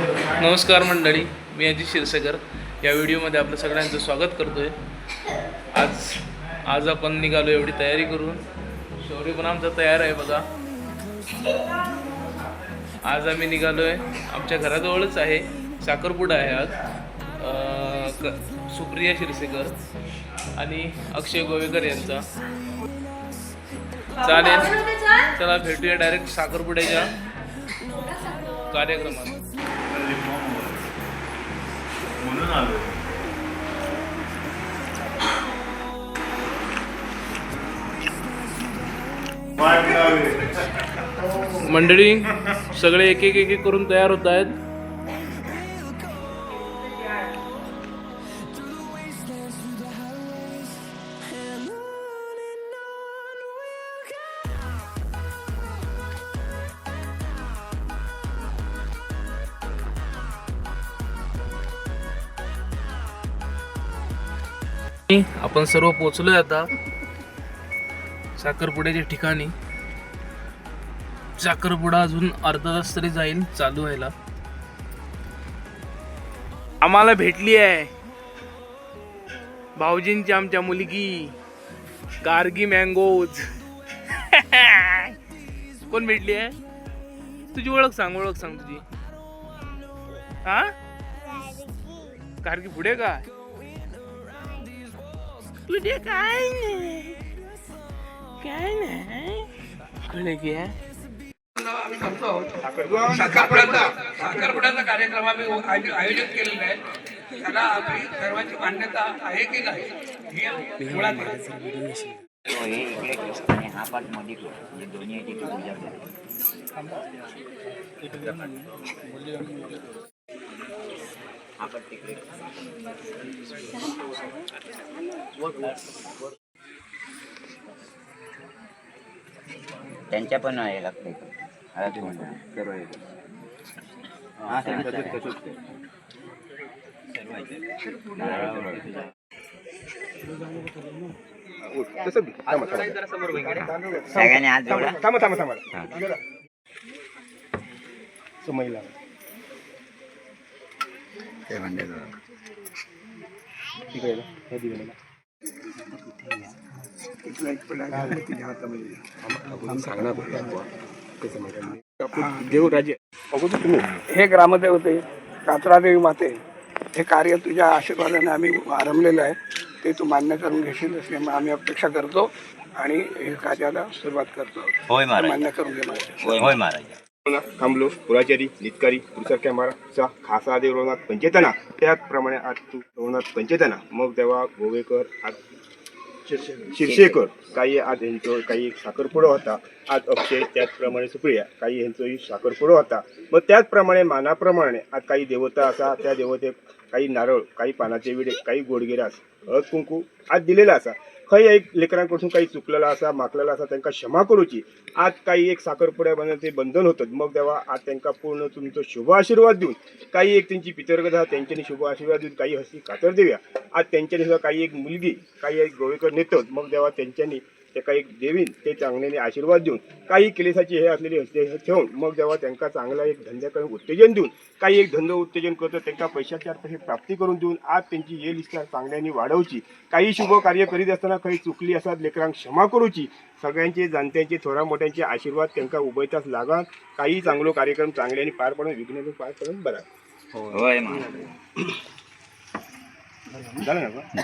नमस्कार मंडळी, मी अजित क्षीरसागर या व्हिडिओमध्ये आपलं सगळ्यांचं स्वागत करतोय। आज आपण निघालो एवढी तयारी करून। शौर्य पण आमचा तयार आहे बघा। आज आम्ही निघालोय, आमच्या घराजवळच आहे, साखरपुडा आहे आज। सुप्रिया क्षीरसागर आणि अक्षय गोवेकर यांचा। चालेल, चला भेटूया डायरेक्ट साखरपुड्याच्या कार्यक्रमात। म्हणून आलो मंडळी सगळे एक एक करून तयार होत आहेत। आपण सर्व पोहोचलोय आता साखरपुड्याच्या ठिकाणी। साखरपुडा अजून अर्धा तास तरी जाईल चालू व्हायला। आम्हाला भेटली आहे भाऊजींची आमच्या मुलगी गार्गी मँगोज। कोण भेटली आहे? तुझी ओळख सांग तुझी। हा, गार्गी पुढे का? पुढे काय नाही कळे घ्या। आम्ही करतो आहोत साखरपुड्याचा कार्यक्रम आम्ही आयोजित केलेला आहे। त्याला आपली सर्वांची मान्यता आहे की नाही हे मुळात हा पाठ मध्ये दोन्ही त्यांच्या पण आहे लागते सगळ्यांनी हात जोडा। समजला ते म्हणते देवराजे हे ग्रामदेवते कात्रादेवी माते हे कार्य तुझ्या आशीर्वादाने आम्ही आरंभलेलं आहे, ते तू मान्य करून घेशील अशी आम्ही अपेक्षा करतो आणि हे कार्याला सुरुवात करतो। होय महाराज, मान्य करून घे महाराज। होय महाराज। थांबलो पुराचारी नितकारी पुरुषारख्या महाराजचा खासा देव रवनाथ पंचेतना, त्याचप्रमाणे आज तू रवनाथ पंचेतना मग तेव्हा गोवेकर आज शिरशेकर काही आज यांचं काही साखरपुडा होता। आज अक्षय त्याचप्रमाणे सुप्रिया काही यांचंही साखरपुडा होता। मग त्याचप्रमाणे मानाप्रमाणे आज काही देवता असा, त्या देवतेक काही नारळ, काही पानाचे विडे, काही गोडगिरास हळद कुंकू आज दिलेला असा। खंय एक लेकरांकडून काही चुकलेला असा, मागलेला असा, त्यांना क्षमा करूची। आज काही एक साखरपुड्यामध्ये ते बंधन होतं, मग तेव्हा आज त्यांना पूर्ण तुमचं शुभ आशीर्वाद देऊन काही एक त्यांची पितरकथा त्यांच्यानी शुभ आशीर्वाद देऊन काही हसी कातर देऊया। आज त्यांच्यानी सुद्धा काही एक मुलगी काही एक गोवेकर नेतो, मग तेव्हा त्यांच्यानी ते काही एक देवीन ते चांगल्याने आशीर्वाद देऊन काही केलेसाची हे असलेली हस्ते ठेवून मग जेव्हा त्यांना चांगला एक धंद्याकडे उत्तेजन देऊन काही एक धंदा उत्तेजन करतो, त्यांना पैशाच्या पैसे प्राप्ती करून देऊन आज त्यांची हे लिस्टा चांगल्याने वाढवची। काही शुभ कार्य करीत असताना काही चुकली असतात लेकरांक क्षमा करूची। सगळ्यांचे जाणत्यांचे थोडा मोठ्यांचे आशीर्वाद त्यांना उभयताच लागा। काही चांगलो कार्यक्रम चांगल्याने पार पडून विघ्न पार पडून बरा होय महाराज। झालं ना?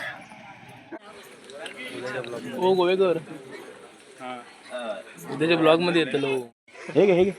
ओ गोवेकर, उद्याच्या ब्लॉग मध्ये येतलो। हे घे हे घे।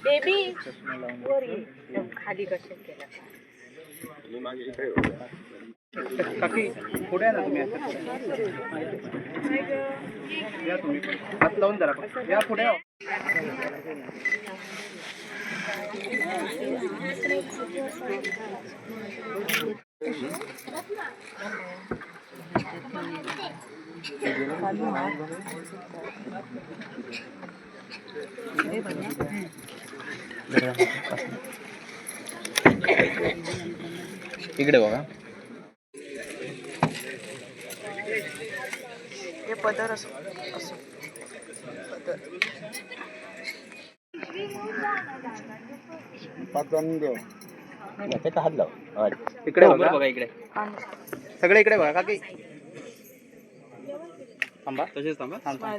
बेबी वर खाली कसे केलं काकी पुढे आहे ना तुम्ही या तुम्ही हात लावून जरा या पुढे या. इकडे बघा. हे पदर असो असो इकडे बघा इकडे सगळे इकडे बघा काकी थांबा तसेच थांबा थांबा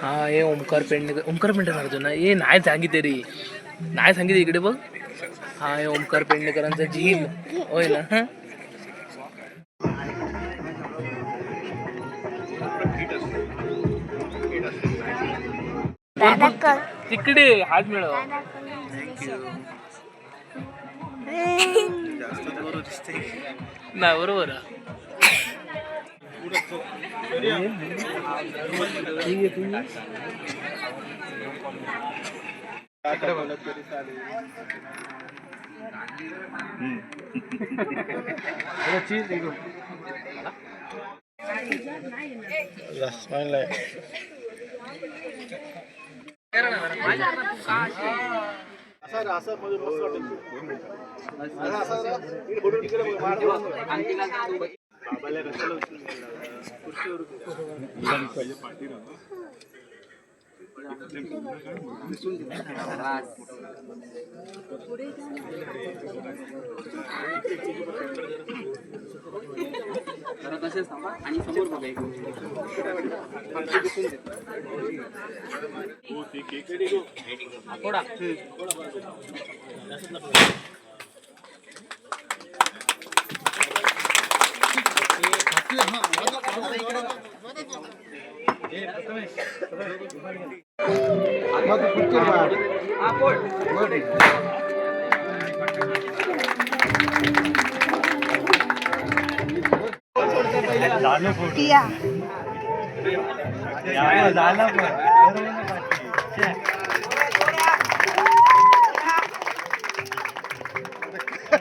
हा हे ओमकार पेडणेकर ना हे नाही सांगितले रे नाही सांगितले इकडे बघ. हा हे ओमकार पेडणेकरांचा झील होय ना. हा तिकडे हात मिळव. नाही बरोबर आहे. तसेच थांबा आणि समोर बघा एक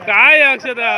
काय अक्षता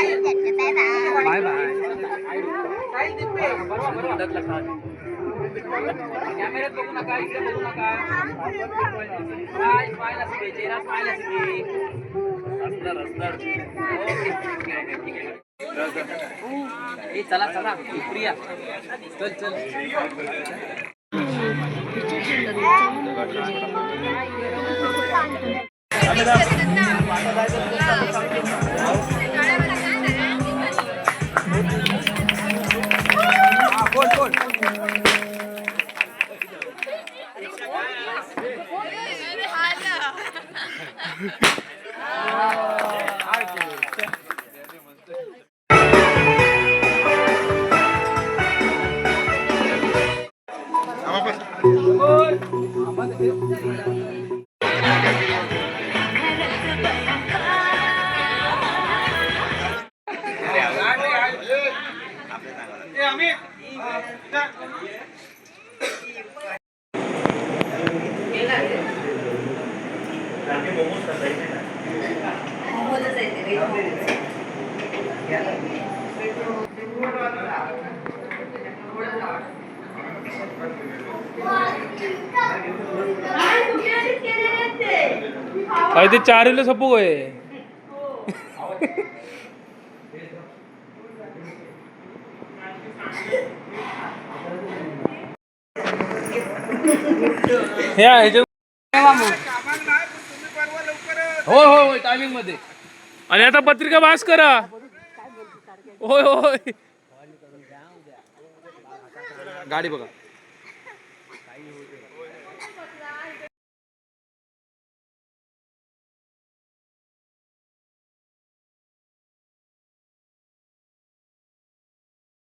बाय बाय. कॅमेऱ्यात बघू नका इकडे बघू नका. स्माइल असते चेहरा स्माइल असते. चला चला प्रिया चल चल. काय ते 4 किलो सपू होय. हे ह्याच्या होय होय होय टायमिंग मध्ये. आणि आता पत्रिका पास करा. होय होय गाडी बघा.